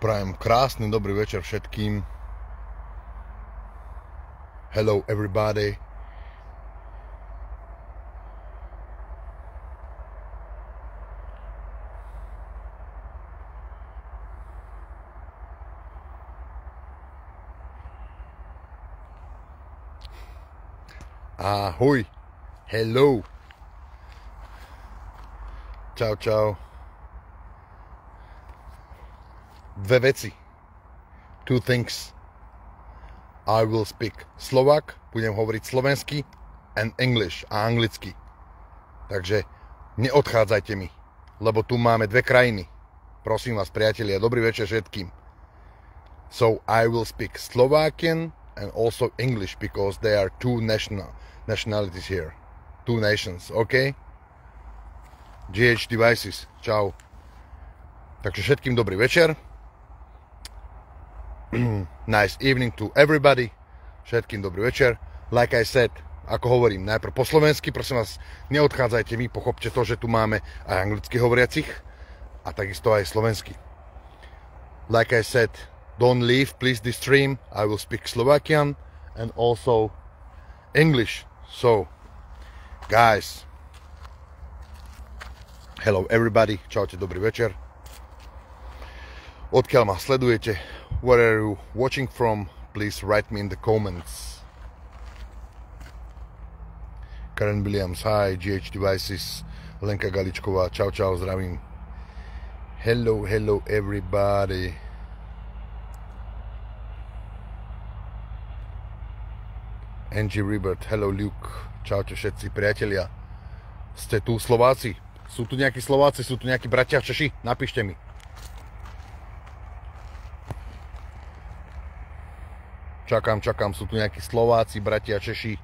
Prajem krásny dobrý večer všetkým. Hello everybody. Ahoj. Hello. Čau, čau. Dve veci. Two things. I will speak Slovak, budem hovoriť slovensky, and English, a anglicky. Takže neodchádzajte mi, lebo tu máme dve krajiny. Prosím vás, priatelia, dobrý večer všetkým. So I will speak Slovakian and also English, because there are two nationalities here. Two nations, okay? GH Devices, čau. Takže všetkým dobrý večer. Nice evening to everybody. Všetkým dobrý večer. Like I said, ako hovorím, najprv po slovensky, prosím vás, neodchádzajte mi, pochopte to, že tu máme aj anglicky hovoriacich a takisto aj slovensky. Like I said, don't leave please the stream. I will speak Slovakian and also English. So, guys, hello everybody, čaute, dobrý večer. Odkiaľ ma sledujete, where are you watching from, please write me in the comments. Karen Williams, hi, GH Devices, Lenka Galičková, čau, čau, zdravím. Hello, hello everybody. Angie Rebert, hello Luke, čaute všetci priatelia. Ste tu Slováci? Sú tu nejakí Slováci, sú tu nejakí bratia Češi? Napíšte mi. Čakám, sú tu nejakí Slováci, bratia Češi,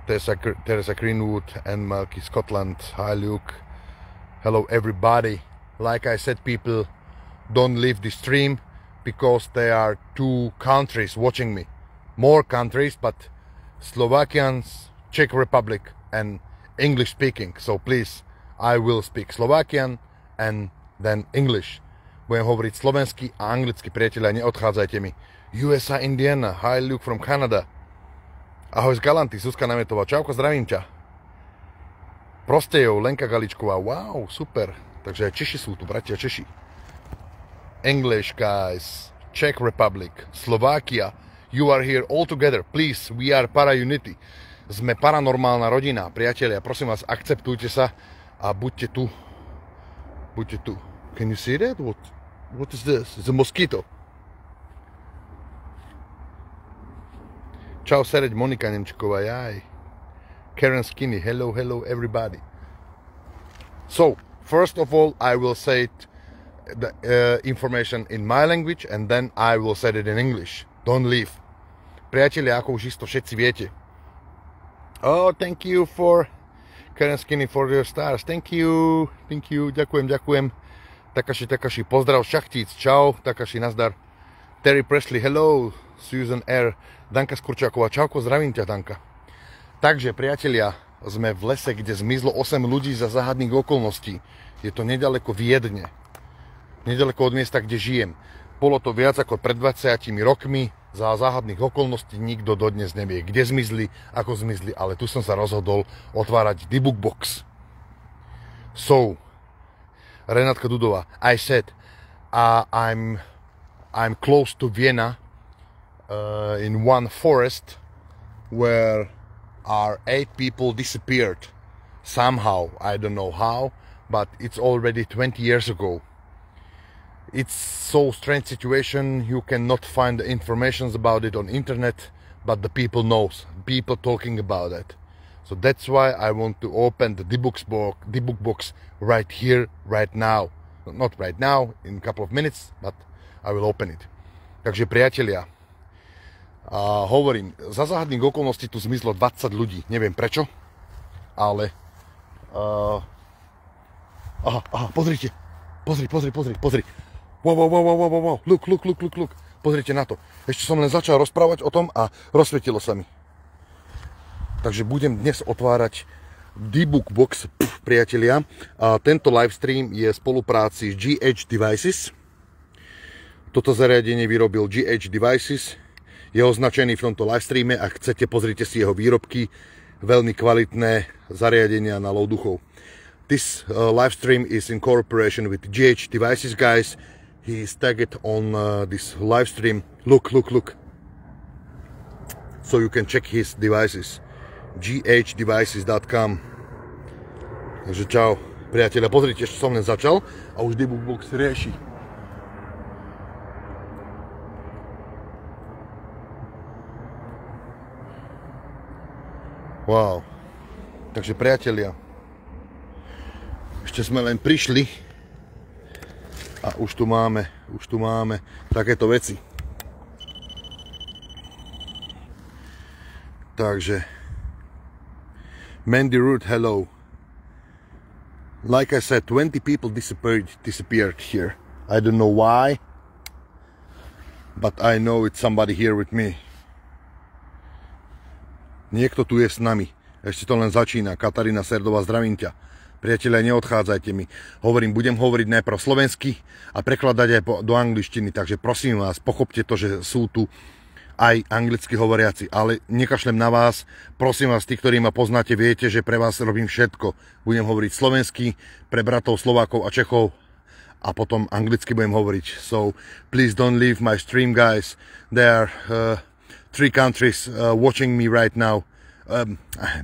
Teresa Greenwood and Malky Scotland, hi Luke, hello everybody. Like I said, people, don't leave the stream, because there are two countries watching me. More countries, but Slovakians, Czech Republic and English speaking. So please, I will speak Slovakian and then English. Budem hovoriť slovensky a anglicky, priatelia, neodchádzajte mi. USA, Indiana, hi Luke from Canada. Ahoj z Galanty, Zuzka Nametová, čauko, zdravím ťa. Prostejov, Lenka Galičková, wow, super. Takže aj Češi sú tu, bratia Češi. English, guys, Czech Republic, Slovakia, you are here all together, please, we are Para-Unity. Sme paranormálna rodina, priatelia, prosím vás, akceptujte sa a buďte tu. Buďte tu. Can you see that? What is this? It's a mosquito. Čau, Sereď, Monika Nemčíková, jaj. Karen Skinny, hello, hello, everybody. So, first of all, I will say the information in my language and then I will say it in English. Don't leave. Priatelia, ako už isto všetci viete. Oh, thank you for Karen Skinny for your stars. Thank you, ďakujem. Takashi, pozdrav Šachtíc, čau, Takashi, nazdar. Terry Presley, hello, Susan R. Danka Skurčáková, čauko, zdravím ťa, Danka. Takže, priatelia, sme v lese, kde zmizlo 8 ľudí za záhadných okolností. Je to nedaleko Viedne. Nedaleko od miesta, kde žijem. Bolo to viac ako pred 20 rokmi. Za záhadných okolností nikto dodnes nevie, kde zmizli, ako zmizli, ale tu som sa rozhodol otvárať The Book Box. So, Renátka Dudová, I said, I'm close to Vienna, in one forest where are 8 people disappeared somehow. I don't know how, but it's already 20 years ago. It's so strange situation. You cannot find the information about it on internet, but the people knows, people talking about it. So that's why I want to open the book box right here, right now. Not right now, in a couple of minutes, but I will open it. Takže priatelia, hovorím, za záhadných okolností tu zmizlo 20 ľudí. Neviem prečo, ale pozrite. Pozri. Wow. Look. Pozrite na to. Ešte som len začal rozprávať o tom a rozsvietilo sa mi. Takže budem dnes otvárať The Book Box, priatelia. A tento livestream je v spolupráci s GH Devices. Toto zariadenie vyrobil GH Devices. Je označený v tomto livestreame. Ak chcete, pozrite si jeho výrobky. Veľmi kvalitné zariadenia na lov duchov. This live stream is in cooperation with GH Devices, guys. He is tagged on this live stream. Look. So you can check his devices. ghdevices.com. Takže čau, priatelia. Pozrite, ešte som len začal a už Debug Box rieši. Wow. Takže priatelia, ešte sme len prišli a už tu máme takéto veci. Takže Mandy Root, hello. Like I said, 20 people disappeared here. I don't know why, but I know it's somebody here with me. Niekto tu je s nami. Ešte to len začína. Katarína Serdová, zdravím ťa. Priatelia, neodchádzajte mi. Budem hovoriť najprv slovensky a prekladať aj do angličtiny. Takže prosím vás, pochopte to, že sú tu aj anglicky hovoriaci. Ale nekašlem na vás. Prosím vás, tí, ktorí ma poznáte, viete, že pre vás robím všetko. Budem hovoriť slovensky pre bratov Slovákov a Čechov a potom anglicky budem hovoriť. So, please don't leave my stream, guys. There are 3 countries watching me right now.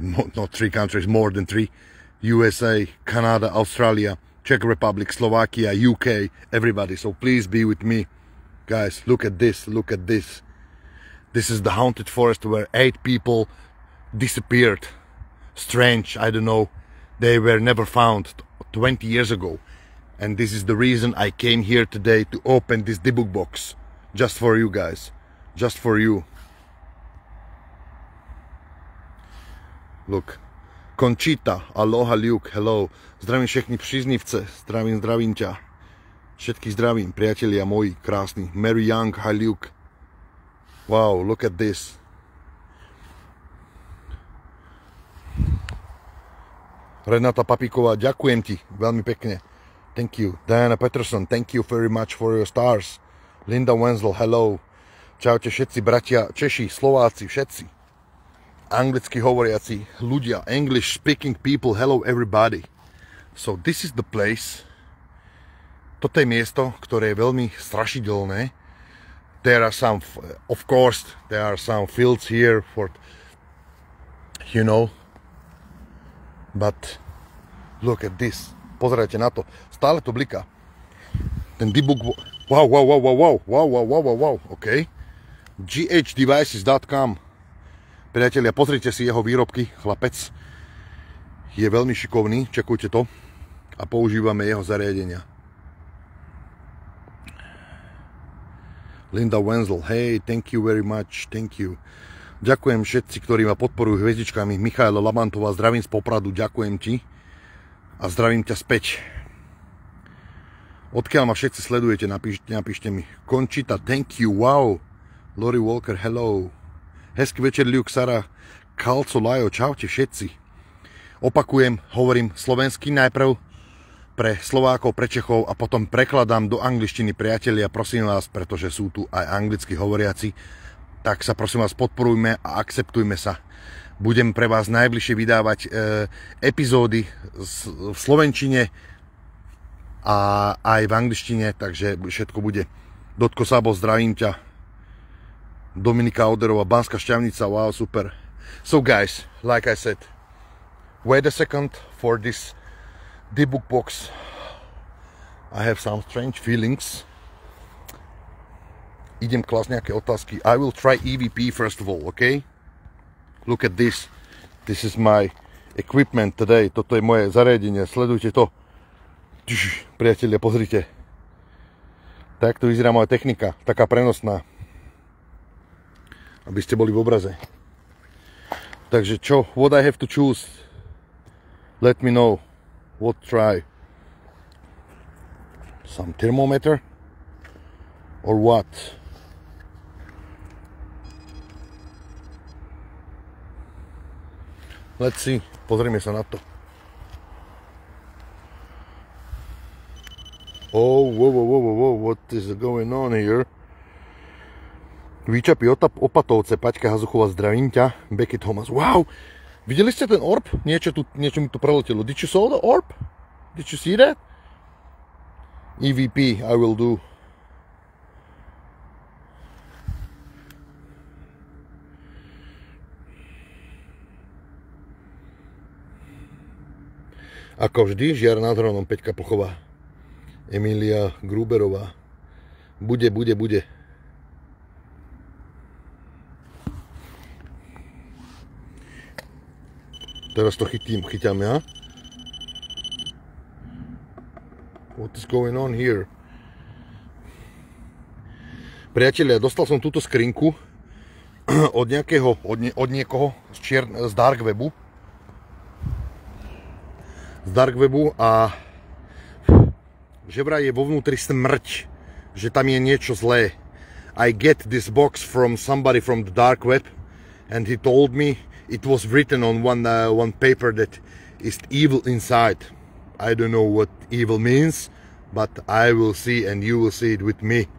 Not 3 countries, more than 3. USA, Canada, Australia, Czech Republic, Slovakia, UK, everybody. So please be with me. Guys, look at this. This is the haunted forest where 8 people disappeared. Strange, I don't know. They were never found 20 years ago. And this is the reason I came here today to open this debug box. Just for you guys. Just for you. Look. Conchita, aloha Luke, hello. Zdravím všechny příznivce, zdravím ťa. Všetkých zdravím, priatelia moji, krásni. Mary Young, hi Luke. Wow, look at this. Renata Papíková, ďakujem ti, veľmi pekne. Thank you. Diana Peterson, thank you very much for your stars. Linda Wenzel, hello. Čaute všetci bratia, Češi, Slováci, všetci. Anglicky hovoriaci ľudia, English speaking people, hello everybody. So this is the place. Toto je miesto, ktoré je veľmi strašidelné. There are some, of course, there are some fields here for, you know, but look at this. Pozerajte na to. Stále to bliká. Ten debug, wow, okay. ghdevices.com. Priatelia, pozrite si jeho výrobky, chlapec je veľmi šikovný, čekujte to, a používame jeho zariadenia. Linda Wenzel, hey, thank you very much, thank you. Ďakujem všetci, ktorí ma podporujú hviezdičkami. Michaela Labantová, zdravím z Popradu, ďakujem ti a zdravím ťa späť. Odkiaľ ma všetci sledujete, napíšte mi. Conchita, thank you, wow. Lori Walker, hello. Hezký večer, Luke, Sara, Kalco, Lajo, čaute všetci. Opakujem, hovorím slovensky najprv pre Slovákov, pre Čechov a potom prekladám do angličtiny, priatelia, prosím vás, pretože sú tu aj anglicky hovoriaci, tak sa prosím vás podporujme a akceptujme sa. Budem pre vás najbližšie vydávať epizódy v slovenčine a aj v angličtine, takže všetko bude. Dotko Sabo, zdravím ťa. Dominika Oderová, Banská Šťavnica, wow, super. So guys, like I said, wait a second for this debug box. I have some strange feelings. Idem klásť nejaké otázky. I will try EVP first of all, okay? Look at this. This is my equipment today. Toto je moje zariadenie, sledujte to. Priatelia, pozrite. Tak to vyzerá moja technika, taká prenosná. Aby ste boli v obraze. Takže čo? What I have to choose? Let me know. What try? Some thermometer? Or what? Let's see. Pozrime sa na to. Oh, whoa, what is going on here? Výčapy Opatovce, Paťka Hazuchová, zdravím ťa. Becky Thomas, wow! Videli ste ten orb? Niečo mi tu preletelo. Did you saw the orb? Did you see that? EVP, I will do. Ako vždy, žiar nad hronom, Peťka Pochová. Emília Gruberová. Bude. Teraz to chytám ja. What is going on here? Priatelia, dostal som túto skrinku od niekoho z Dark Webu. A že vraj je vo vnútri smrť, že tam je niečo zlé. I get this box from somebody from the Dark Web and he told me it was written on one paper that is evil inside. I don't know what evil means, but I will see and you will see it with me.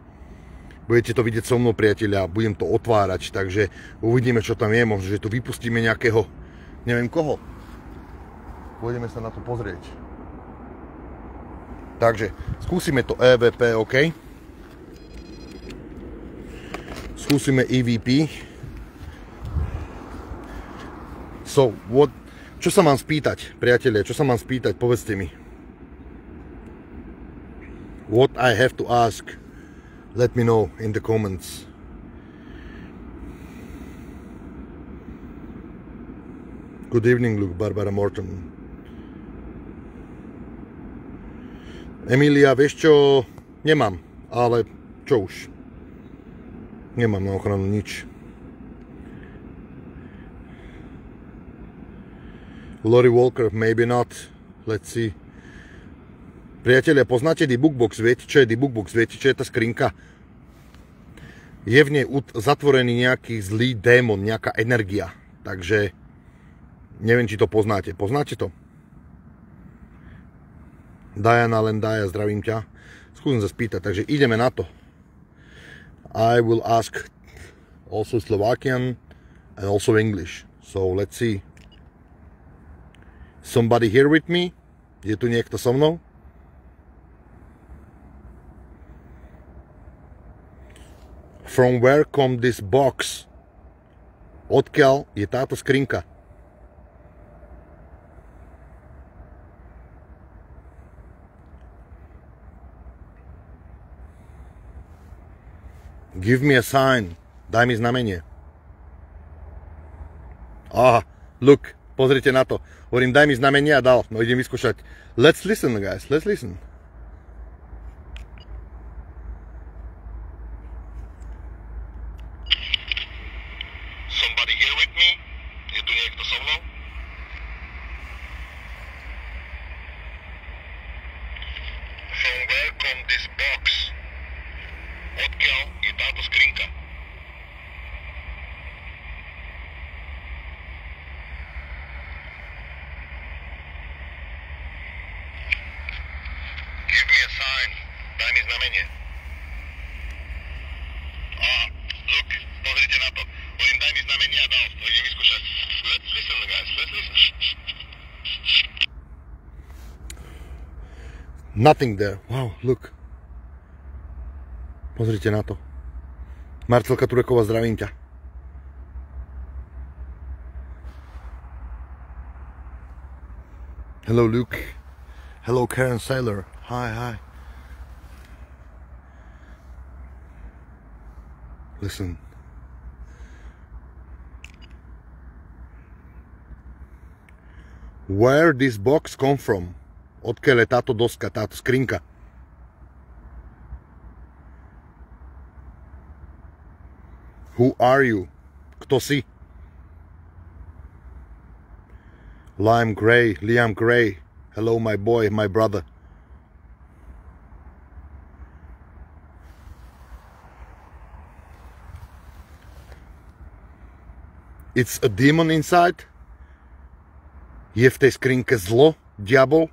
Budete to vidieť so mnou, priatelia, budem to otvárať, takže uvidíme, čo tam je, možno, že tu vypustíme nejakého, neviem koho. Pôjdeme sa na to pozrieť. Takže, skúsime to EVP, OK? Skúsime EVP. So, čo sa mám spýtať, priatelia, čo sa mám spýtať, povedzte mi. What I have to ask, let me know in the comments. Good evening, Luke, Barbara Morton. Emília, vieš čo, nemám, ale čo už. Nemám na ochranu nič. Lori Walker, maybe not. Let's see. Priatelia, poznáte The Bookbox? Viete, čo je The Bookbox? Viete, čo je tá skrinka? Je v nej zatvorený nejaký zlý démon, nejaká energia. Takže neviem, či to poznáte. Poznáte to? Diana Lendaja, zdravím ťa. Skúsim sa spýtať, takže ideme na to. I will ask also Slovakian and also English. So let's see. Somebody here with me? Je tu niekto so mnou? From where come this box? Odkiaľ je táto skrinka? Give me a sign. Daj mi znamenie. Aha, look, pozrite na to. Hovorím, daj mi znamenie a dal. No idem vyskúšať. Let's listen, guys, let's listen. Somebody here with me? Je tu niekto so mnou? From where come this box? Odkiaľ je táto skrinka? Give me a sign. Daj mi znamenie. Look, pozrite na to. Hovorím, daj mi znamenie a dal. No idem vyskúšať. Let's listen, guys, let's listen. Nothing there. Wow, look. Pozrite na to. Marcelka Tureková, zdravím ťa. Hello, Luke. Hello, Karen Saylor. Hi. Listen. Where this box come from? Odkiaľ je táto doska, táto skrinka? Who are you? Kto si? Liam Gray. Hello, my boy, my brother. It's a demon inside? Je v tej skrinke zlo? Diabol?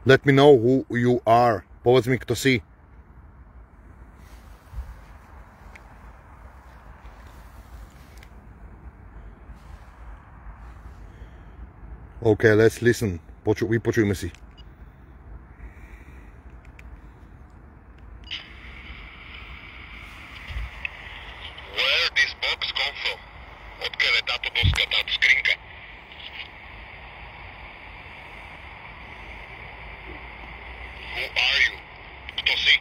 Let me know who you are. Povedz mi, kto si. OK, let's listen. Vypočujme si. Where this box come from? Odkiaľ je táto doska, táto skrinka? Who are you? Kto si?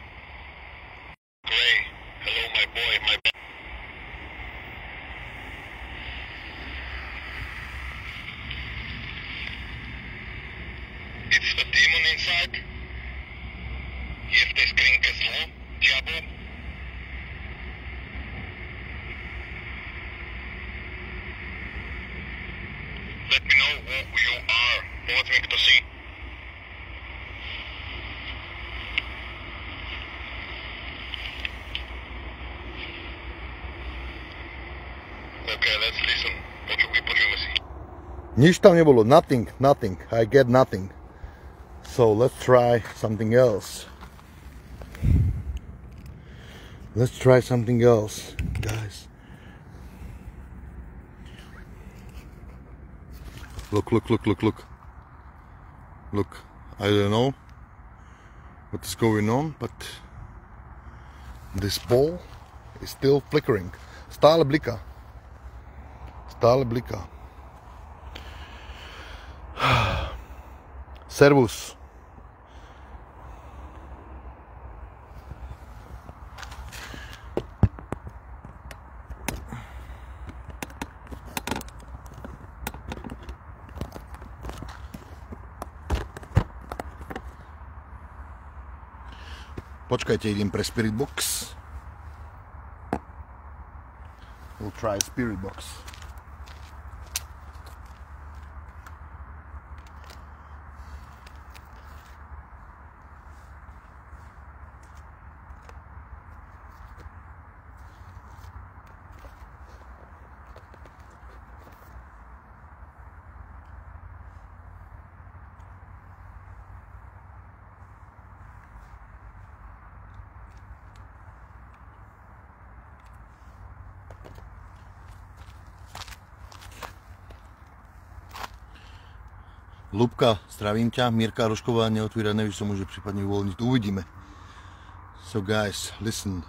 Gray. Hello, my boy, my boy. It's the demon inside? Je v tej skrinke zlo? Diabol? Let me know who you are. Povedz mi, kto si. OK, let's listen. Vypočujme si. Nič tam nebolo. Nothing. I get nothing. So let's try something else. Guys. Look. Look, I don't know what is going on, but this ball is still flickering. Stále bliká. Servus. Počkajte, idem pre Spirit Box. We'll try Spirit Box. Ľubka, zdravím ťa. Mirka Rožková neotvíra, nevíš, čo môže prípadne uvoľniť. Uvidíme. So guys, listen.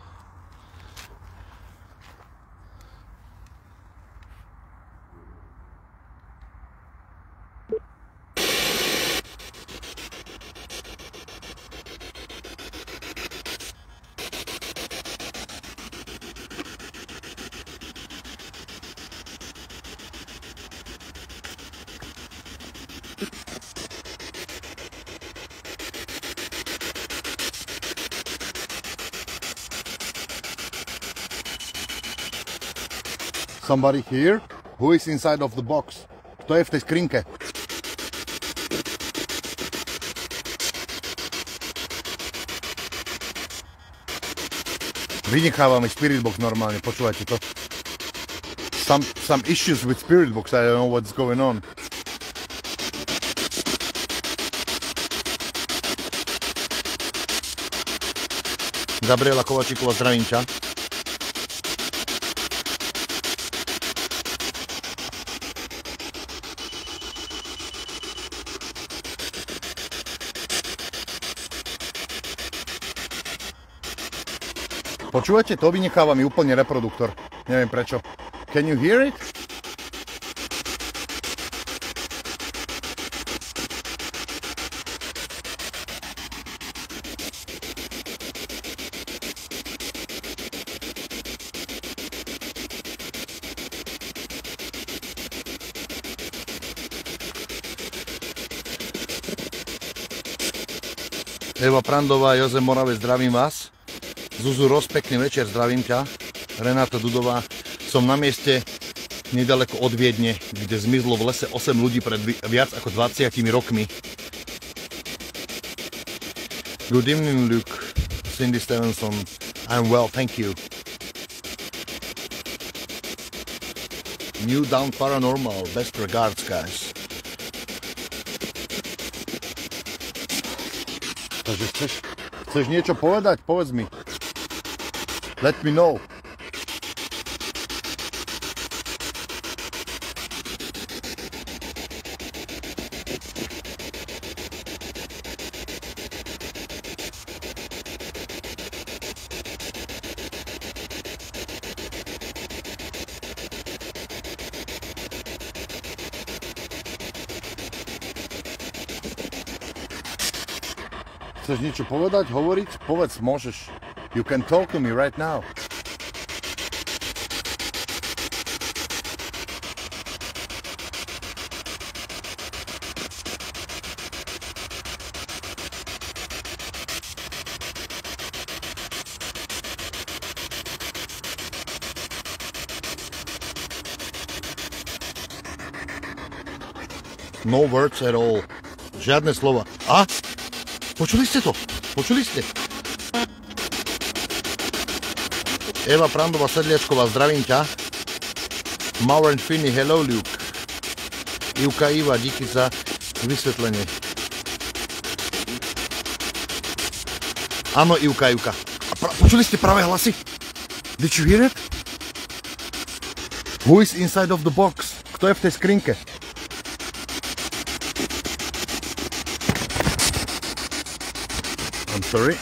Somebody here? Who is inside of the box? Kto je v tej skrinke? Vynechávame Spirit Box normálne, počúvajte to. Some issues with Spirit Box, I don't know what's going on. Gabriela Kovačíková, zdravím ťa. Počúvate, to vynecháva mi úplne reproduktor. Neviem prečo. Can you hear it? Eva Prandová, Jozef Moravec, zdravím vás. Zuzu Roz, pekný večer, zdravím ťa. Renáta Dudová, som na mieste nedaleko od Viedne, kde zmizlo v lese 8 ľudí pred viac ako 20 rokmi. Good evening, Luke. Cindy Stevenson. I'm well, thank you. New Down Paranormal, best regards, guys. Takže chceš niečo povedať? Povedz mi. Let me know. Chceš niečo povedať, hovoriť? Povedz, môžeš. You can talk to me right now. No words at all. Žiadne slova. A? Počuli ste to? Počuli ste? Eva Prandová Sedliačková, zdravím ťa. Mauren Finney, hello Luke. Ivka Iva, díky za vysvetlenie. Áno, Ivka. Počuli ste práve hlasy? Did you hear it? Who is inside of the box? Kto je v tej skrinke? I'm sorry.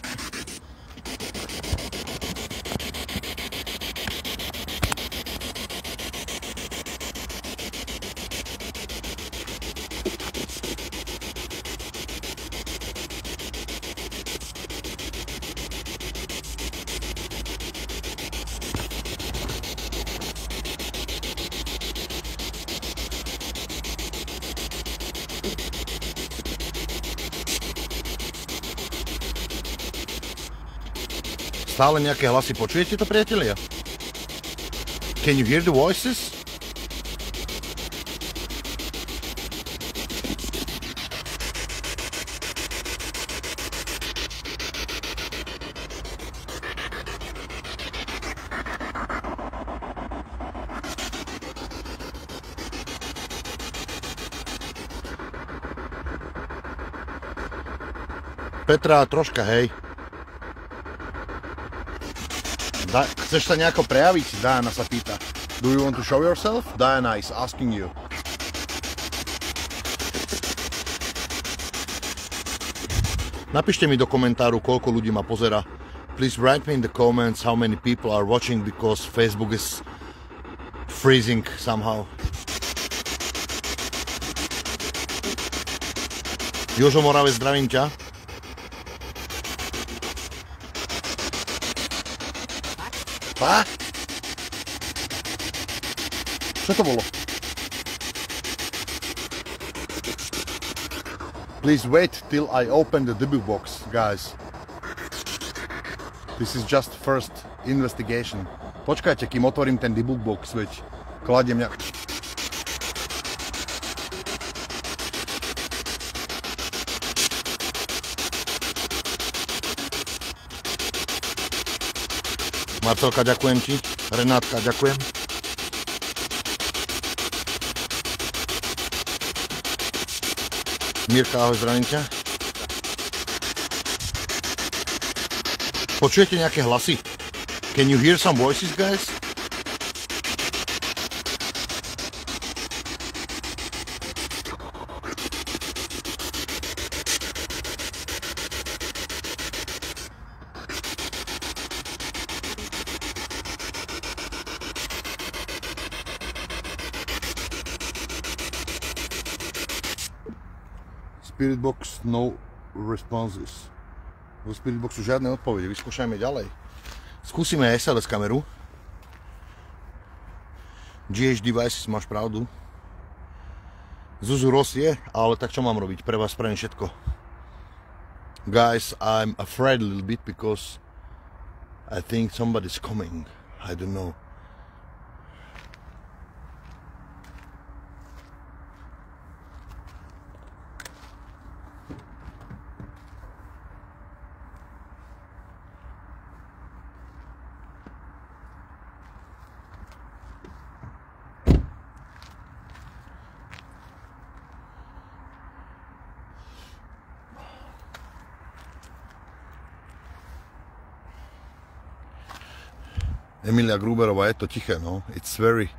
Stále nejaké hlasy. Počujete to, priatelia? Can you hear the voices? Petra, troška, hej. Chceš sa nejako prejaviť? Diana sa pýta. Do you want to show yourself? Diana is asking you. Napíšte mi do komentáru, koľko ľudí ma pozera. Please write me in the comments how many people are watching because Facebook is freezing somehow. Jožo Moravec, zdravím ťa. Á? Čo to bolo? Please wait till I open the debug box, guys. This is just first investigation. Počkajte, kým otvorím ten debug box, veď kladiem nejak... Marcelka, ďakujem ti. Renátka, ďakujem. Mirka, ahoj, zdravím ťa. Počujete nejaké hlasy? Can you hear some voices, guys? Spirit box, no responses. Do Spirit boxu žiadne odpovede, vyskúšajme ďalej. Skúsime SLS kameru. GH devices, máš pravdu. Zuzu Ross je, ale tak čo mám robiť? Pre vás spravím všetko. Guys, I'm afraid a little bit because I think somebody's coming. I don't know. Emilia Gruberová, je to tiché, no. It's very...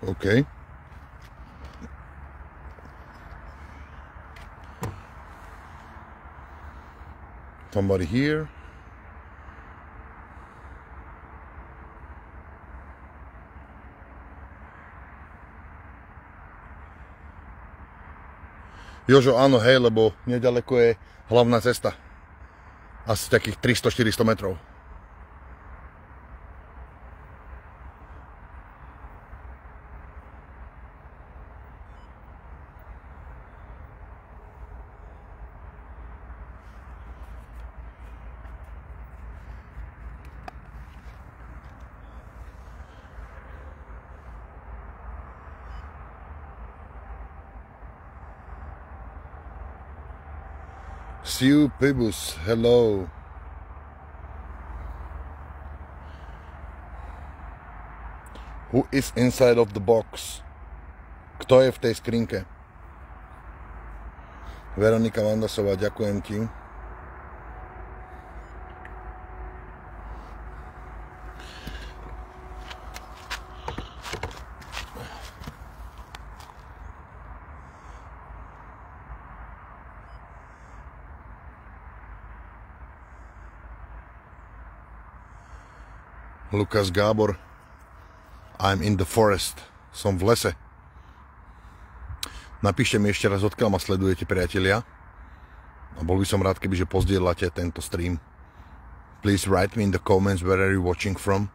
OK. Somebody here. Jožo, áno, hej, lebo nedaleko je hlavná cesta. Asi takých 300-400 metrov. Siu Pibus, hello. Who is inside of the box? Kto je v tej skrinke? Veronika Vandasová, ďakujem ti. Lukas Gábor, I'm in the forest. Som v lese. Napíšte mi ešte raz, odkiaľ ma sledujete, priatelia. A bol by som rád, kebyže pozdieľate tento stream. Please write me in the comments where are you watching from.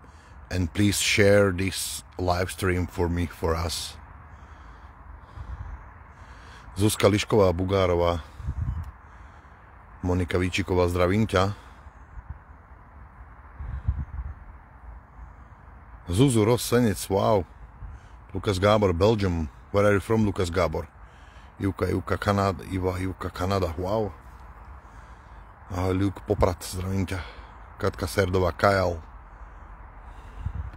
And please share this live stream for me, for us. Zuzka Lišková, Bugárová. Monika Výčiková, zdravím ťa. Zuzu Rosenec, wow. Lukas Gábor, Belgium. Where are you from, Lukas Gábor? Juka, Kanada, Juka, Kanada, wow. Ahoj, Luke, Poprad, zdravím ťa. Katka Serdová, Kajal.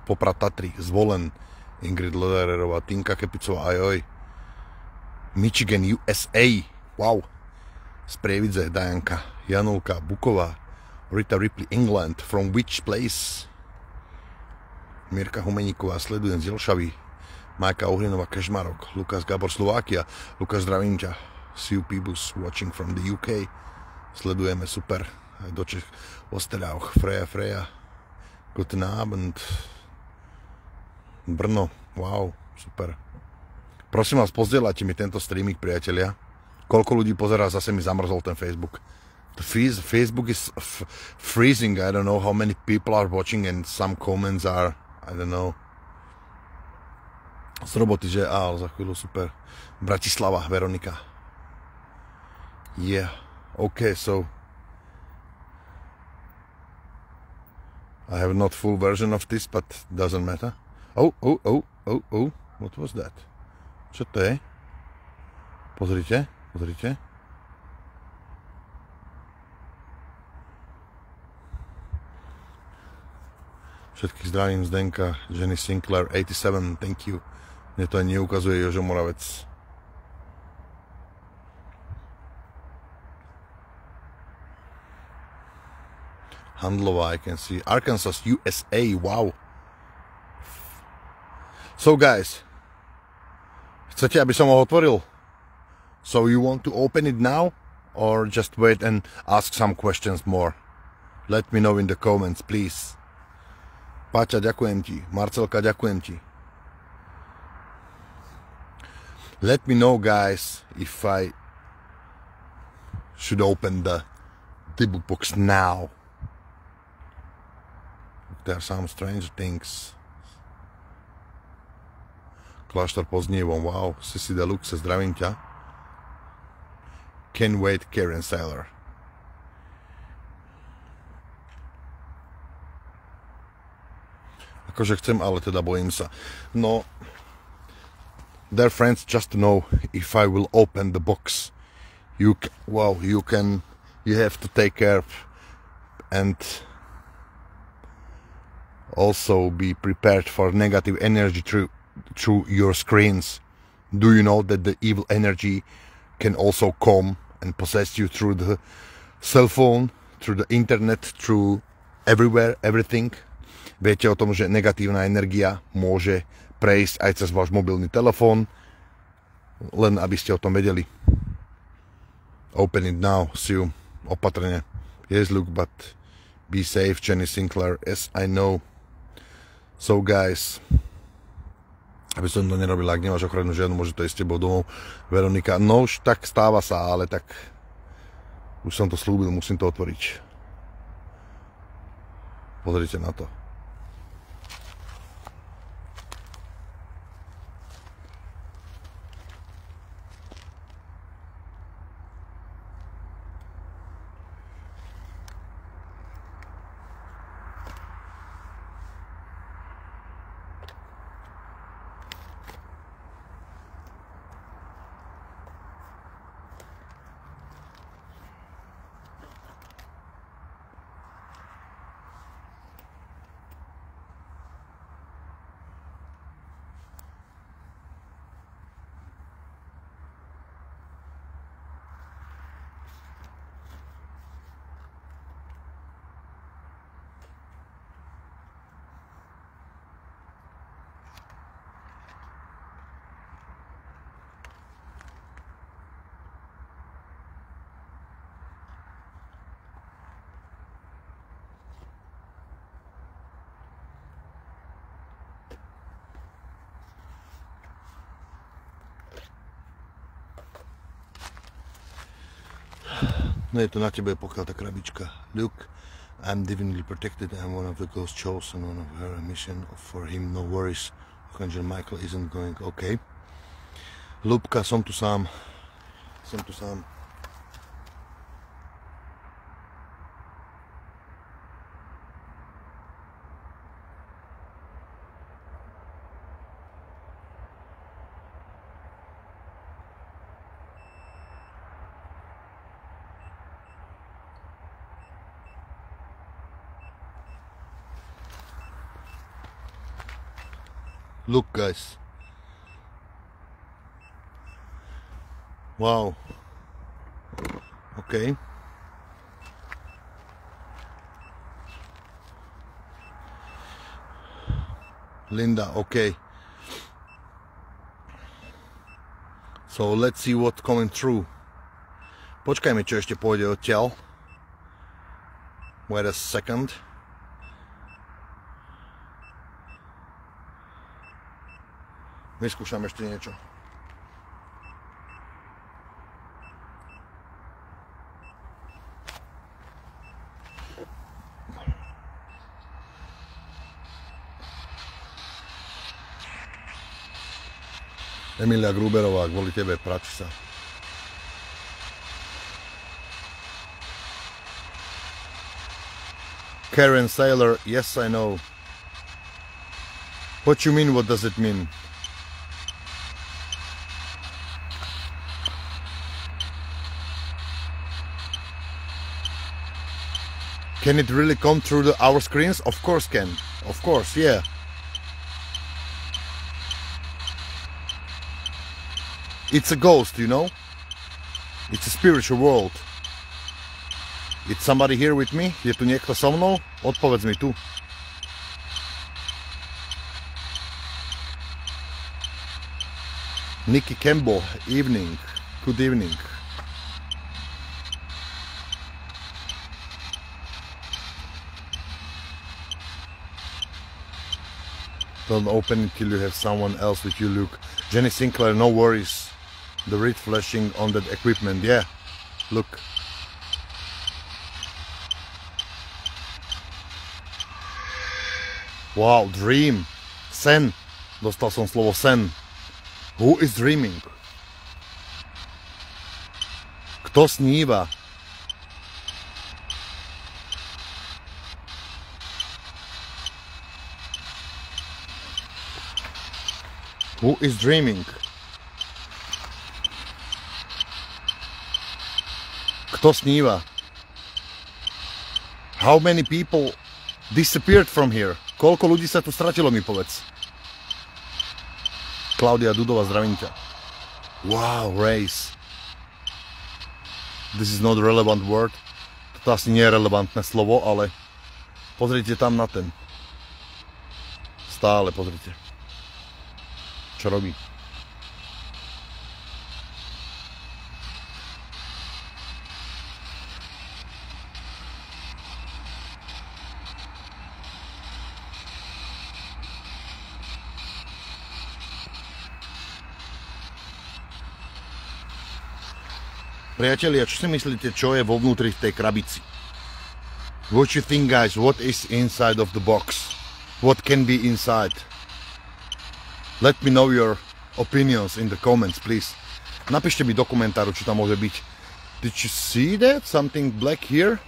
Poprad Tatry, Zvolen. Ingrid Ledererová, Tinka Kepicová, ajoj. Michigan, USA, wow. Z Prievidze, Dajanka. Janulka, Buková. Rita Ripley, England. From which place? Mirka Humeníková, sledujem z Jelšavy. Majka Ohlinová, Kežmarok. Lukas Gábor, Slovákia. Lukas, zdravím ťa. Siu Pibus, watching from the UK. Sledujeme, super. Aj do Čech. Osterauch, Freja. Guten Abend. Brno, wow, super. Prosím vás, pozdieľajte mi tento streaming, priatelia. Koľko ľudí pozerá, zase mi zamrzol ten Facebook. The Facebook is freezing. I don't know how many people are watching and some comments are, I don't know. Z roboty, že? Ale za chvíľu, super. Bratislava, Veronika. Yeah. Okay, so I have not full version of this, but doesn't matter. Oh. What was that? Čo to je? Pozrite. Všetkých zdravím, Zdenka, Jenny Sinclair, 87, thank you. Mne to ani neukazuje Jožo Moravec. Handlová, I can see. Arkansas, USA, wow. So guys, chcete, aby som ho otvoril? So you want to open it now? Or just wait and ask some questions more? Let me know in the comments, please. Páťa, ďakujem ti. Marcelka, ďakujem ti. Let me know, guys, if I should open the book box now. There are some strange things. Kláštor Pozdnievom, wow. Sisi Deluxe, zdravím ťa. Can't wait, Karen Sailor. Akože chcem, ale teda bojím sa. No, dear friends, just to know if I will open the box. You have to take care and Also be prepared for negative energy through your screens. Do you know that the evil energy can also come and possess you through the cell phone, through the internet, through everywhere, everything? Viete o tom, že negatívna energia môže prejsť aj cez váš mobilný telefón, len aby ste o tom vedeli. Open it now, see you. Opatrne. Yes, look, but be safe, Jenny Sinclair. Yes, I know. So guys, aby som to nerobil, ak nemáš ochrannú žiadnu, môže to ísť s tebou domov. Veronika, no už tak stáva sa, ale tak už som to slúbil, musím to otvoriť. Pozrite na to. No je to na tebe, pokiaľ tá krabička. Look, I'm divinely protected. I'm one of the ghosts chosen, one of her mission. For him, no worries. Archangel Michael isn't going. OK. Lúbka, som tu sám. Som tu sám. Look, guys. Wow. Okay. Linda, okay. So let's see what's coming through. Počkajme, čo ešte pôjde odtiaľ. Wait a second. Vyskúšam ešte niečo. Emilia Gruberová, kvôli tebe, práči sa. Karen Saylor, yes I know. What you mean, what does it mean? Can it really come through our screens? Of course can. Of course, yeah. It's a ghost, you know? It's a spiritual world. It's somebody here with me? Je tu niekto so mnou? Odpovedz mi tu. Nikki Campbell, evening. Good evening. Don't open it till you have someone else with you, Luke. Jenny Sinclair, no worries. The red flashing on that equipment, yeah. Look. Wow, dream. Sen. Dostal som slovo sen. Who is dreaming? Kto sníva? Who is dreaming? Kto sníva? How many people disappeared from here? Koľko ľudí sa tu stratilo, mi povedz. Klaudia Dudová, zdravím ťa. Wow, race. This is not relevant word. Toto asi nie je relevantné slovo, ale pozrite tam na ten. Stále pozrite. Čo robí? Priatelia, čo si myslíte, čo je vo vnútri v tej krabici? What you think, guys? What is inside of the box? What can be inside? Let me know your opinions in the comments, please. Napíšte mi do komentáru, čo tam môže byť. Did you see that? Something black here?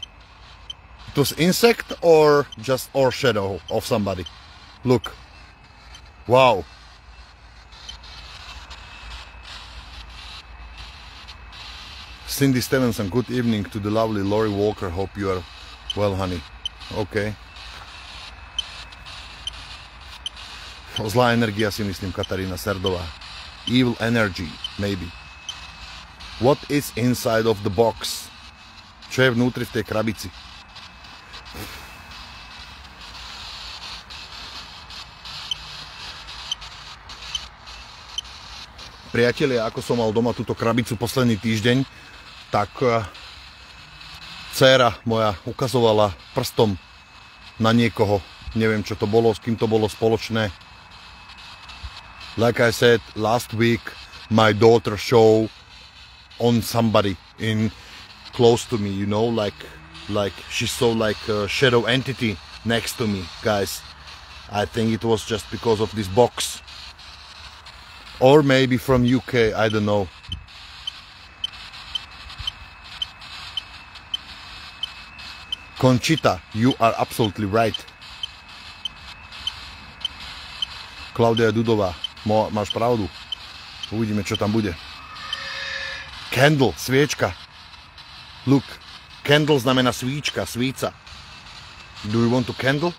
It was insect or just or shadow of somebody? Look. Wow. Cindy Stevenson, good evening to the lovely Lori Walker. Hope you are well, honey. Okay. Zlá energia, si myslím, Katarína Serdová. Evil energy, maybe. What is inside of the box? Čo je vnútri v tej krabici? Priatelia, ako som mal doma túto krabicu posledný týždeň, tak dcéra moja ukazovala prstom na niekoho. Neviem, čo to bolo, s kým to bolo spoločné. Like I said, last week my daughter showed on somebody in close to me, you know, like she saw like a shadow entity next to me, guys. I think it was just because of this box. Or maybe from UK, I don't know. Conchita, you are absolutely right. Klaudia Dudová, máš pravdu. Uvidíme, čo tam bude. Candle, sviečka. Look, candle znamená svíčka, svíca. Do you want to candle?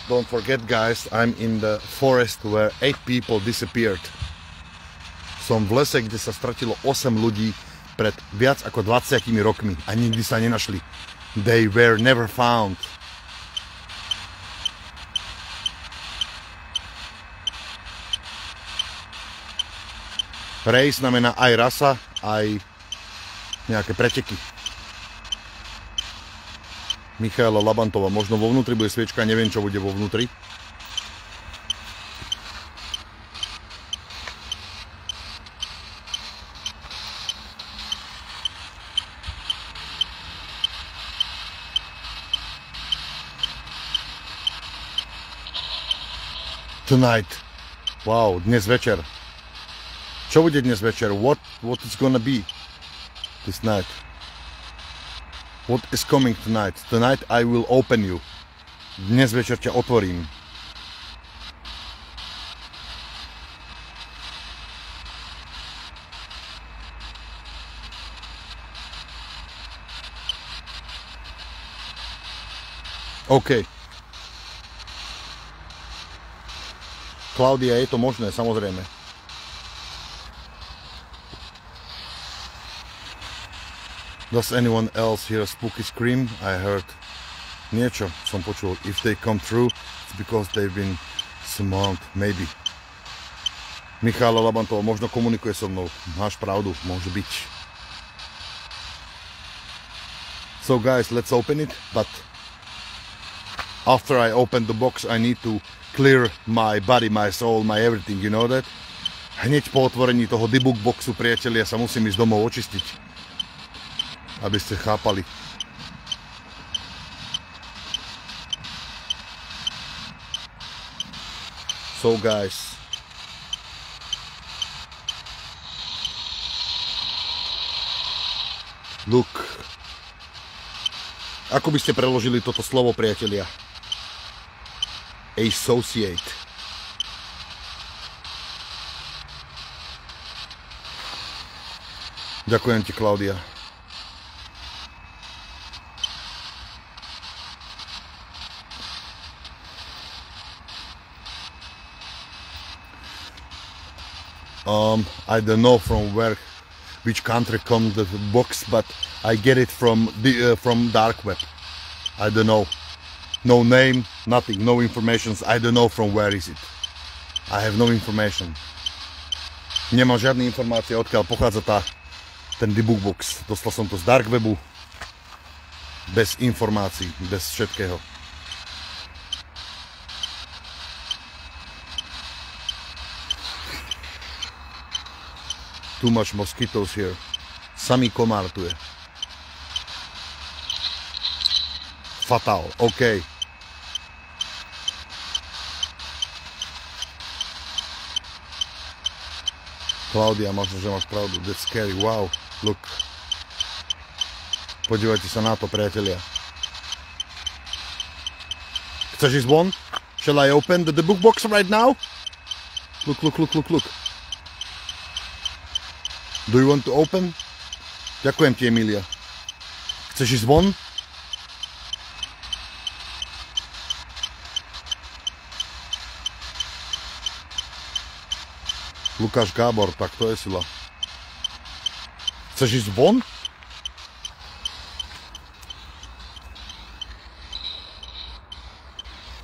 Don't forget, guys, I'm in the forest where 8 people disappeared. Som v lese, kde sa stratilo 8 ľudí pred viac ako 20 rokmi a nikdy sa nenašli. They were never found. Rej znamená aj rasa, aj nejaké preteky. Michaela Labantová, možno vo vnútri bude sviečka, neviem, čo bude vo vnútri. Tonight. Wow, dnes večer. Čo bude dnes večer? What is gonna be this night? What is coming tonight? Tonight I will open you. Dnes večer ťa otvorím. OK. Klaudia, je to možné, samozrejme. Does anyone else hear a spooky scream? I heard niečo, som počul. If they come through, it's because they've been summoned, maybe. Michála Labantová, možno komunikuje so mnou. Máš pravdu, môže byť. So guys, let's open it, but after I open the box, I need to clear my body, my soul, my everything, you know that? Hneď po otvorení toho debug boxu, priatelia, sa musím ísť domov očistiť. Aby ste chápali. So guys, look. Ako by ste preložili toto slovo, priatelia? Associate. Ďakujem ti, Klaudia. I don't know from which country comes the box, but I get it from dark web. I don't know. No name, nothing, no information. I don't know from where is it. I have no information. Nemám žiadne informácie, odkiaľ pochádza ten debug box. Dostal som to z dark webu. Bez informácií, bez všetkého. Too much mosquitoes here. Samý komár tu je. Fatal, OK. Klaudia, možno, že máš pravdu. That's scary, wow, look. Podívajte sa na to, priatelia. Chceš ísť von? Shall I open the book box right now? Look, look, look, look, look. Do you want to open? Ďakujem ti, Emilia. Chceš ísť von? Lukáš Gábor, tak to je sila. Chceš ísť von?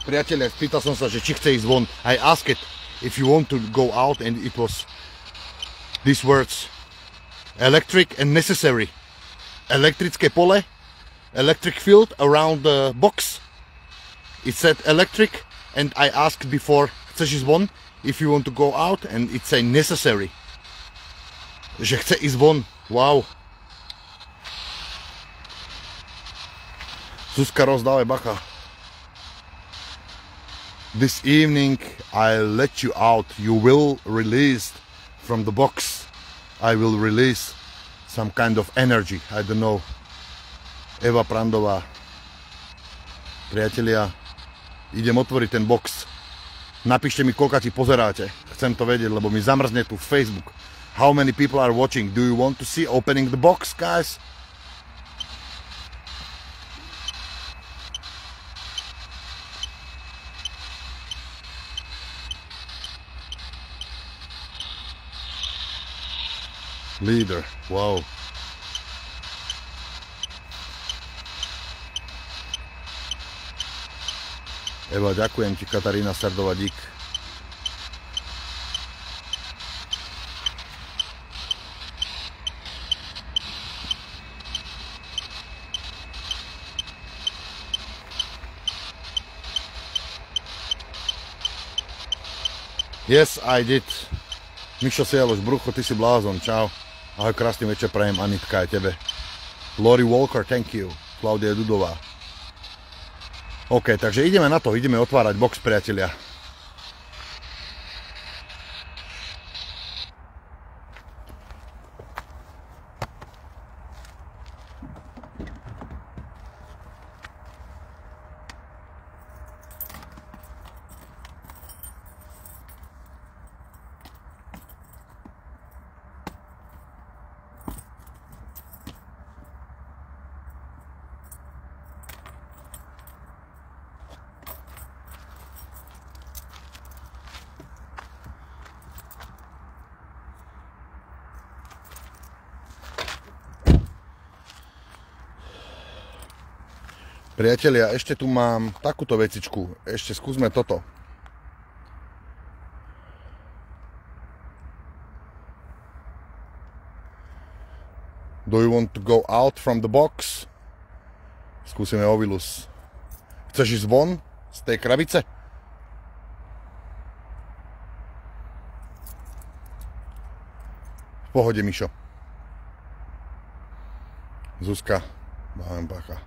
Priatelia, spýtal som sa, že či chce ísť von. I asked it if you want to go out and it was these words. Electric and necessary. Elektrické pole, electric field around the box. It said electric and I asked before, chceš ísť von? If you want to go out and it say necessary. Že chce ísť von. Wow. Zuzka, rozdávaj bacha. This evening I'll let you out. You will release from the box. I will release some kind of energy. I don't know. Eva Prandová. Priatelia, idem otvoriť ten box. Napíšte mi, koľka ti pozeráte. Chcem to vedieť, lebo mi zamrzne tu Facebook. How many people are watching? Do you want to see opening the box, guys? Leader, wow. Eva, ďakujem ti, Katarína Sardová, dík. Yes, I did. Mišo Sieloš, brucho, ty si blázon, čau. Ahoj, krásny večer prajem, Anitka, aj tebe. Lori Walker, thank you. Klaudia Dudová. OK, takže ideme na to, ideme otvárať box, priatelia. Priatelia, ešte tu mám takúto vecičku. Ešte skúsme toto. Do you want to go out from the box? Skúsime Ovilus. Chceš ísť von z tej krabice? V pohode, Mišo. Zuzka, mám bacha.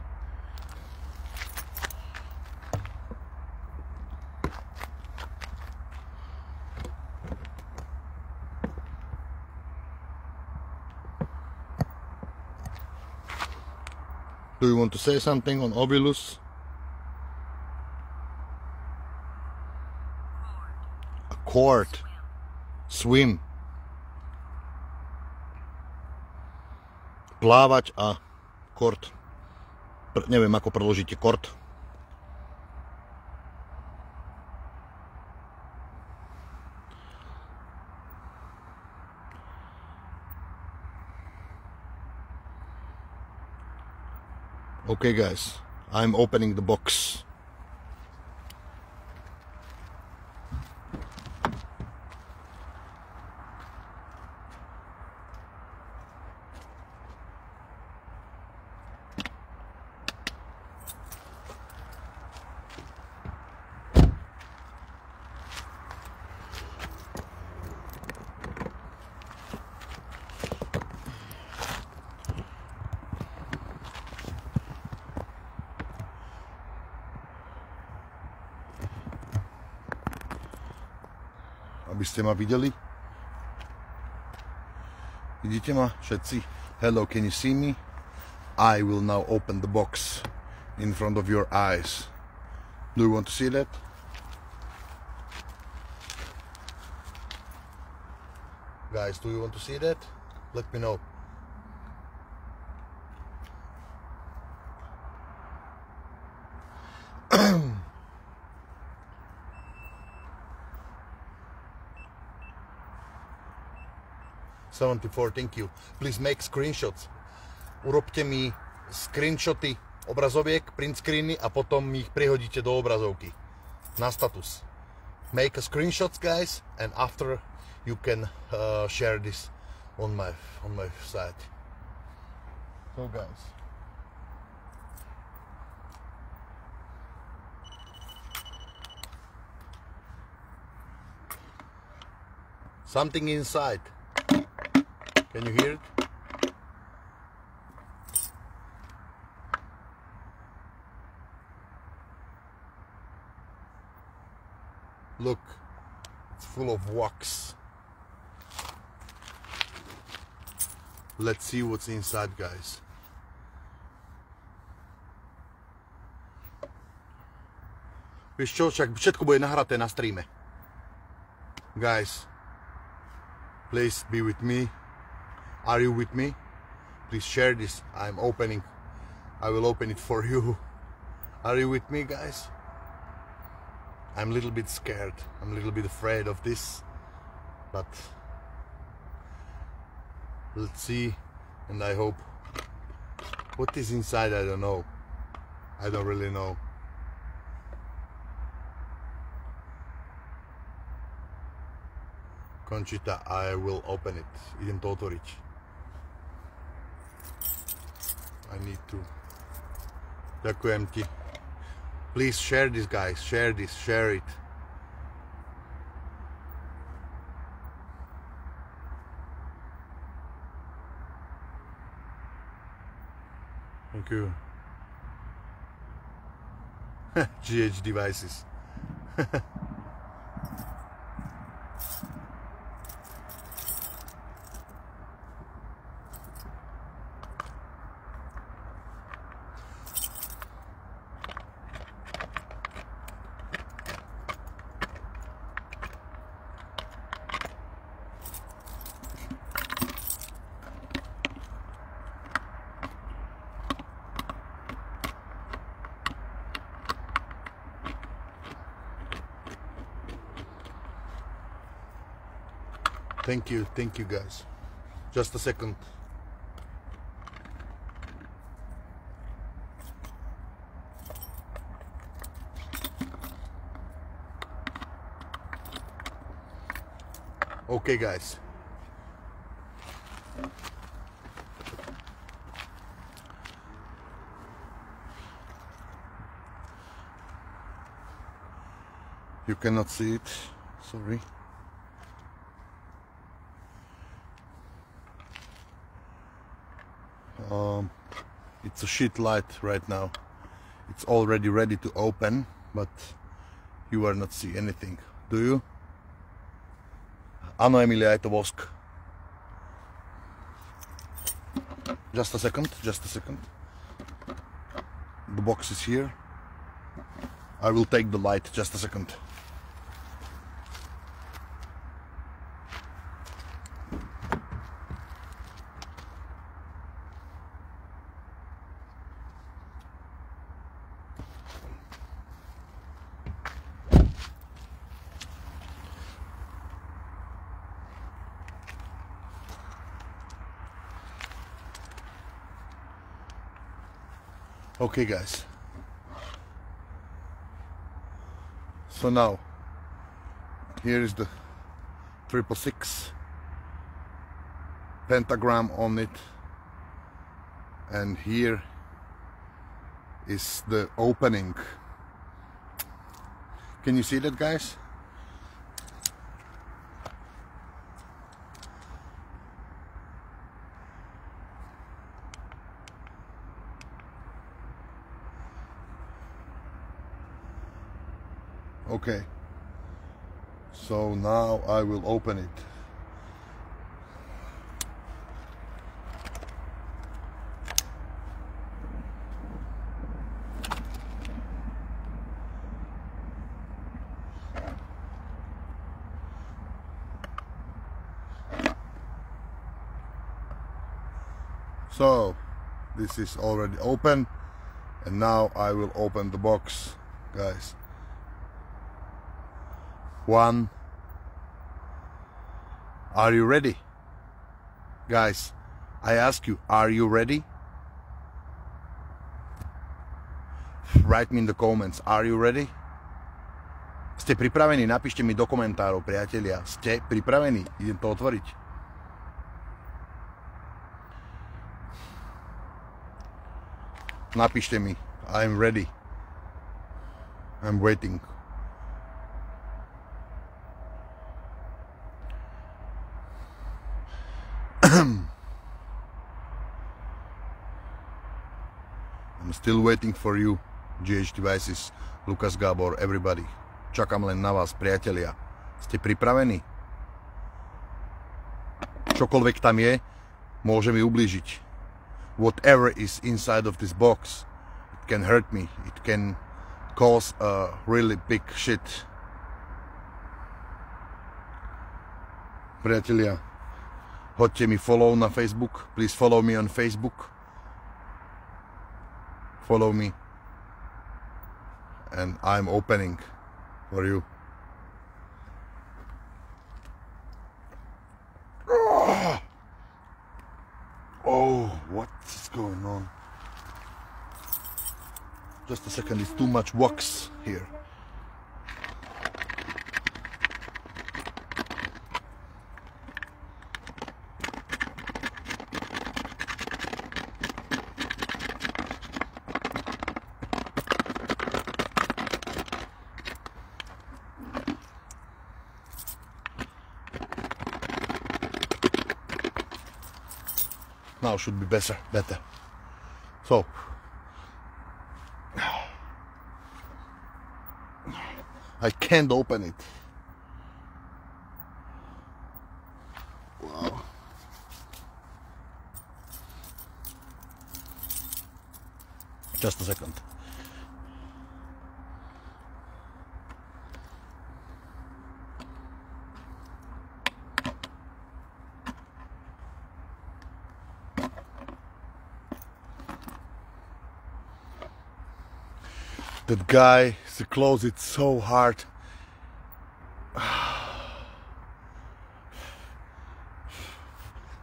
Do you want to say something on Ovilus? A court. Swim. plávač a kort. Neviem, ako preložíte kort. Okay guys, I'm opening the box. Aby ste ma videli. Vidíte ma všetci? Hello, can you see me? I will now open the box in front of your eyes. Do you want to see that? Guys, do you want to see that? Let me know. $74, thank you. Please make screenshots. Urobte mi screenshoty obrazoviek, print screeny a potom mi ich prihodíte do obrazovky na status. Make a screenshots, guys, and after you can share this on my site. So guys, something inside. Can you hear it? Look, it's full of wax. Let's see what's inside, guys. Vieš čo, však všetko bude nahraté na streame. Guys, please be with me. Are you with me? Please share this. I will open it for you. Are you with me, guys? I'm a little bit scared. I'm a little bit afraid of this. But let's see. And I hope. What is inside? I don't know. I don't really know. Conchita, I will open it. Idem to otvoriť. I need to. Ďakujem ti. Please share this, guys. Share this. Share it. Thank you. GH devices. Thank you guys. Just a second. Okay guys. You cannot see it, sorry. It's a shit light right now. It's already ready to open, but you are not see anything. Do you? Áno, Emilia, je to vosk. Just a second. The box is here. I will take the light, just a second. Okay, guys. So now, here is the 666 pentagram on it, and here is the opening. Can you see that, guys? Okay, so now I will open it. So this is already open, and now I will open the box, guys. One. Are you ready? Guys, I ask you, are you ready? Write me in the comments, are you ready? Ste pripravení? Napíšte mi do komentárov, priatelia. Ste pripravení? Idem to otvoriť. Napíšte mi, I'm ready. I'm waiting. I'm still waiting for you, GH Devices, Lukas Gábor, everybody. Čakám len na vás, priatelia. Ste pripravení? Čokoľvek tam je, môže mi ublížiť. Whatever is inside of this box, it can hurt me. It can cause a really big shit. Priatelia, hoďte mi follow na Facebook. Please follow me on Facebook. Follow me. And I'm opening for you. Oh, what is going on? Just a second, it's too much wax here. Now should be better. So, I can't open it. Wow. Just a second. That guy closed it so hard.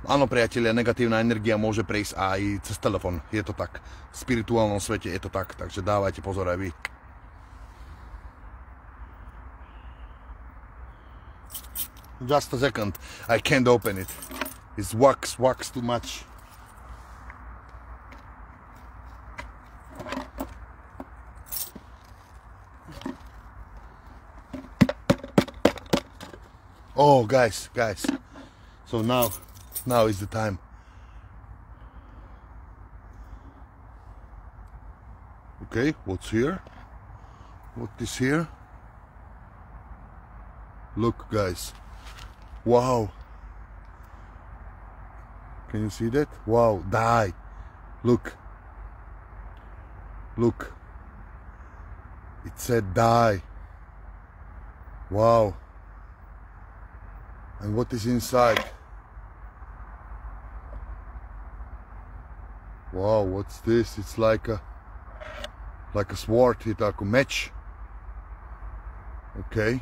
Áno, priatelia, negatívna energia môže prejsť aj cez telefon. Je to tak. V spirituálnom svete je to tak, takže dávajte pozor aj vy. Just a second. I can't open it. It's wax too much. Oh, guys, so now is the time. Okay, what's here? What is here? Look, guys. Wow. Can you see that? Wow, die. Look. It said die. Wow. And what is inside? Wow, what's this? It's like a sword, it's like a match. Okay,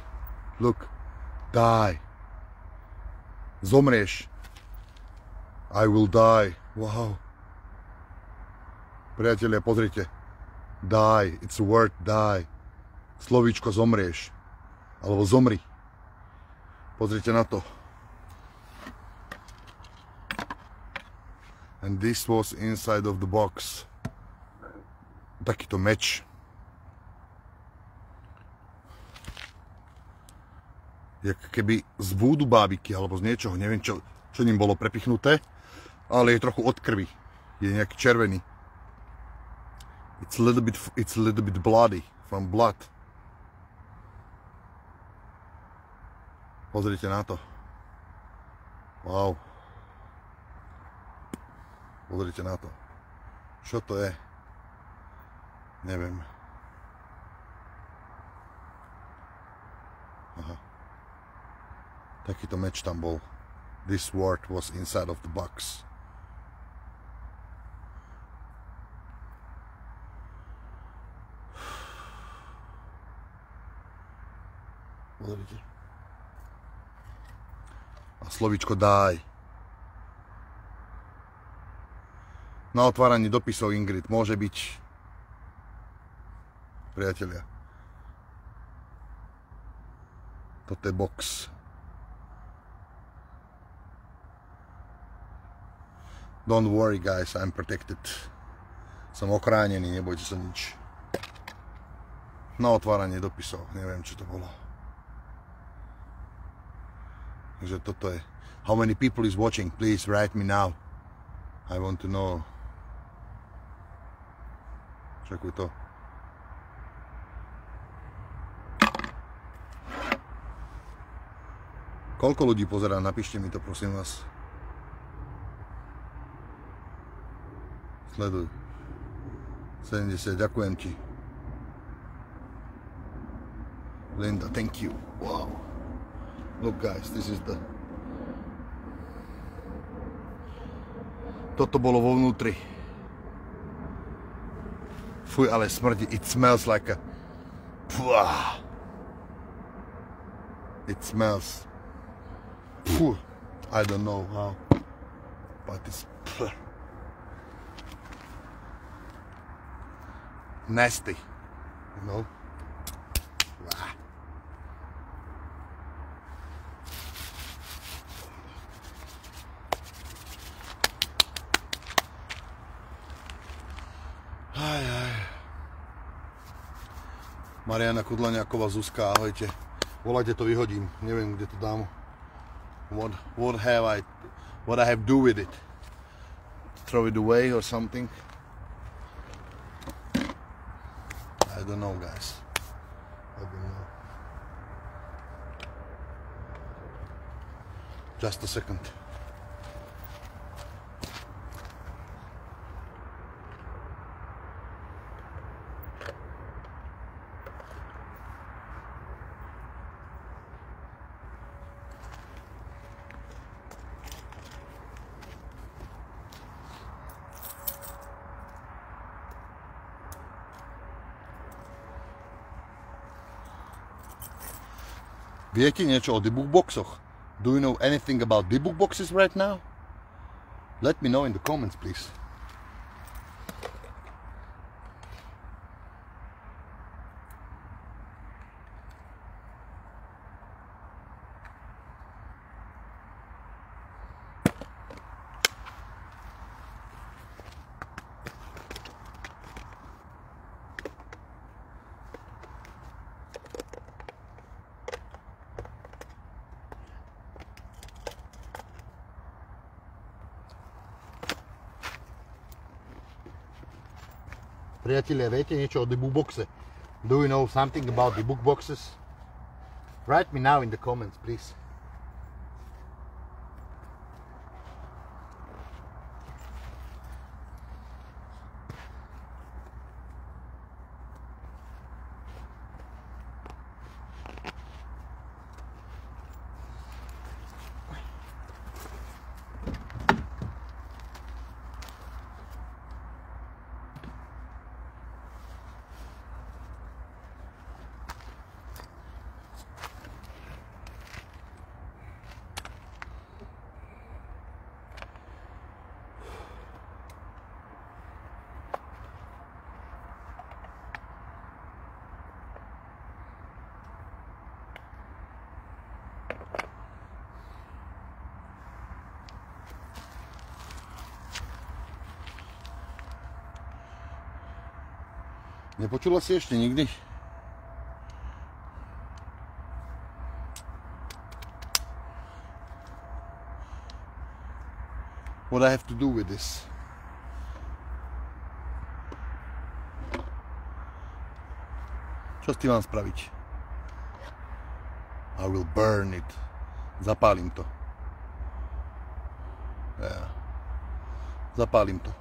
look, die. Zomrieš. I will die. Wow. Priatelia, pozrite. Die. It's a word die. Slovíčko zomrieš. Alebo zomri. Pozrite na to. And this was inside of the box. Takýto meč. Jak keby z vúdu bábiky, alebo z niečoho, neviem čo ním bolo prepichnuté, ale je trochu od krvi. Je nejaký červený. It's a little bit bloody, from blood. Pozrite na to. Wow. Pozrite na to. Čo to je? Neviem. Aha. Takýto meč tam bol. This sword was inside of the box. Pozrite. A slovíčko die. Na otváraní dopisov Ingrid môže byť, priatelia. Toto je box. Don't worry guys, I'm protected. Som ochránený, nebojte sa nič. Na otváranie dopisov, neviem čo to bolo. Takže toto je. How many people is watching? Please write me now. I want to know. Čakuj to. Koľko ľudí pozerá? Napíšte mi to, prosím vás. Sleduj. 70, ďakujem ti. Linda, thank you. Wow. Look guys, this is the... Toto bolo vo vnútri. Fuj, ale smrdí. It smells like a... Puah. It smells... Puh. I don't know how. But it's... Puh. Nasty. You know? Wow. Mariana Kudlaniaková, Zuzka, ahojte. Volajte, to vyhodím. Neviem, kde to dám. What I have do with it? Throw it away or something? I don't know, guys. I don't know. Just a second. Viete niečo o debug boxoch? Do you know anything about debug boxes right now? Let me know in the comments, please. Priatelia, viete niečo o debug boxe? Do you know something about debug boxes? Write me now in the comments, please. Nepočula si ešte nikdy? What I have to do with this? Čo s tým mám spraviť? I will burn it. Zapálim to. Yeah. Zapálim to.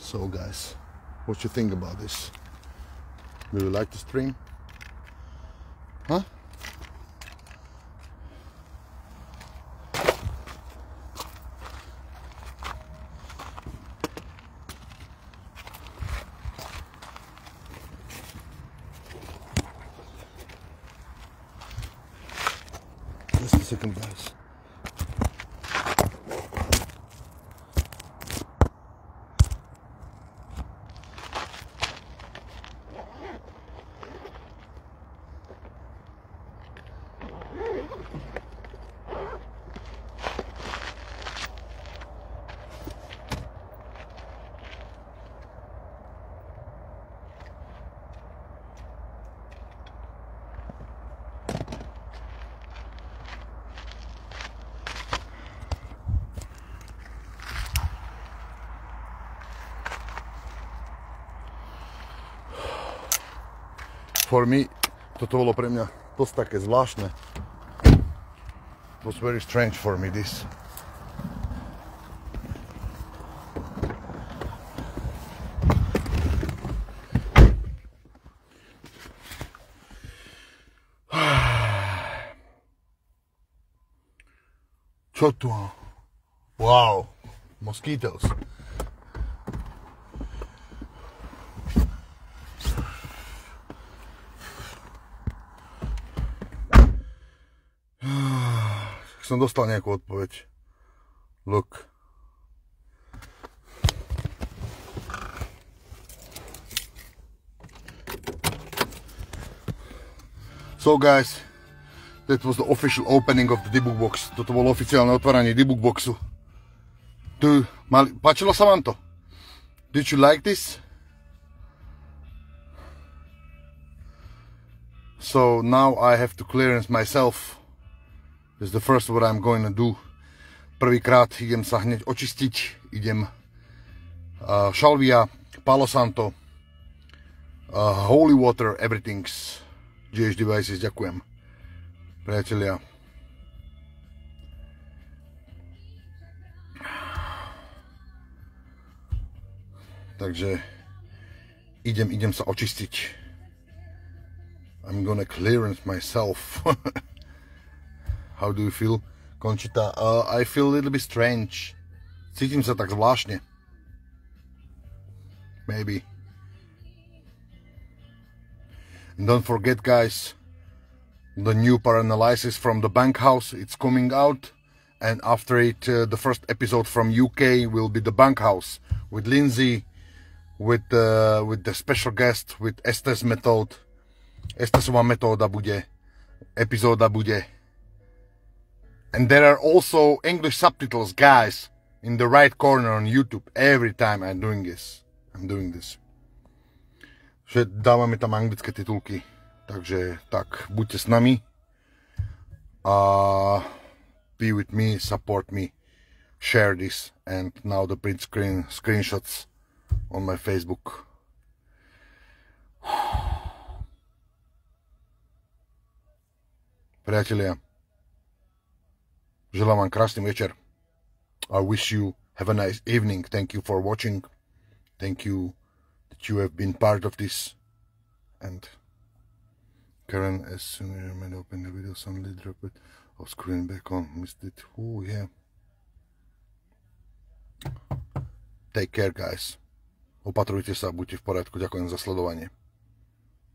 So guys, what you think about this? Do you like the stream? Huh? Just a second, guys. For me, toto bolo pre mňa dosť také zvláštne. It was very strange for me, this. Čo tu? Wow, mosquitoes. Som dostal nejakú odpoveď. Look. So guys, that was the official opening of the debug box. Toto bolo oficiálne otváranie debug boxu. Páčilo sa vám to? Did you like this? So now I have to clearance myself. This is the first what I'm going to do. Prvýkrát idem sa hneď očistiť. Idem Shalvia, Palo Santo, Holy Water, everything's GH Devices. Ďakujem, priatelia. Takže idem sa očistiť. I'm gonna clearance myself. How do you feel, Conchita? I feel a little bit strange. Cítim sa tak zvláštne. Maybe. And don't forget, guys, the new Paranalysis from the Bankhouse. It's coming out. And after it, the first episode from UK will be the Bankhouse. With Lindsay, with the special guest, with Estes method. Estesová metóda bude. Epizóda bude. And there are also English subtitles, guys, in the right corner on YouTube. Every time I'm doing this. Že dávame tam anglické titulky. Takže tak, buďte s nami. Be with me, support me, share this. And now the print screenshots on my Facebook. Priatelia, želám vám krásny večer. I wish you have a nice evening. Thank you for watching. Thank you that you have been part of this. And Karen, as soon as I open the video, suddenly drop it off screen back on. Missed it. Oh yeah. Take care, guys. Opatrujte sa, buďte v poriadku. Ďakujem za sledovanie.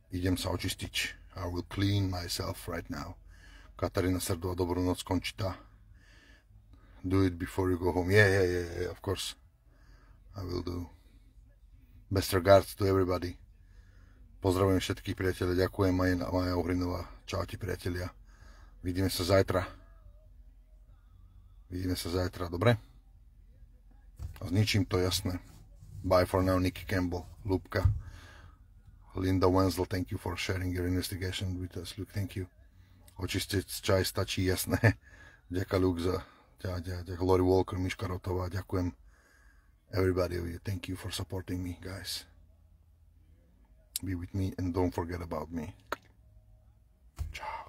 Idem sa očistiť. I will clean myself right now. Katarína Serdová, dobrú noc, Končita. Do it before you go home. Yeah, of course. I will do. Best regards to everybody. Pozdravujem všetkých priateľov. Ďakujem Maja Uhrinová. Čaute priatelia. Vidíme sa zajtra. Dobre? A s ničím to jasné. Bye for now, Nikki Campbell, Lubka, Linda Wenzel, thank you for sharing your investigation with us. Luke, thank you. Očistiť čaj stačí, jasné. Ďakujem, Luke, za Lori Walker, Miška Rotová, ďakujem. Everybody of you, thank you for supporting me, guys. Be with me and don't forget about me. Ciao.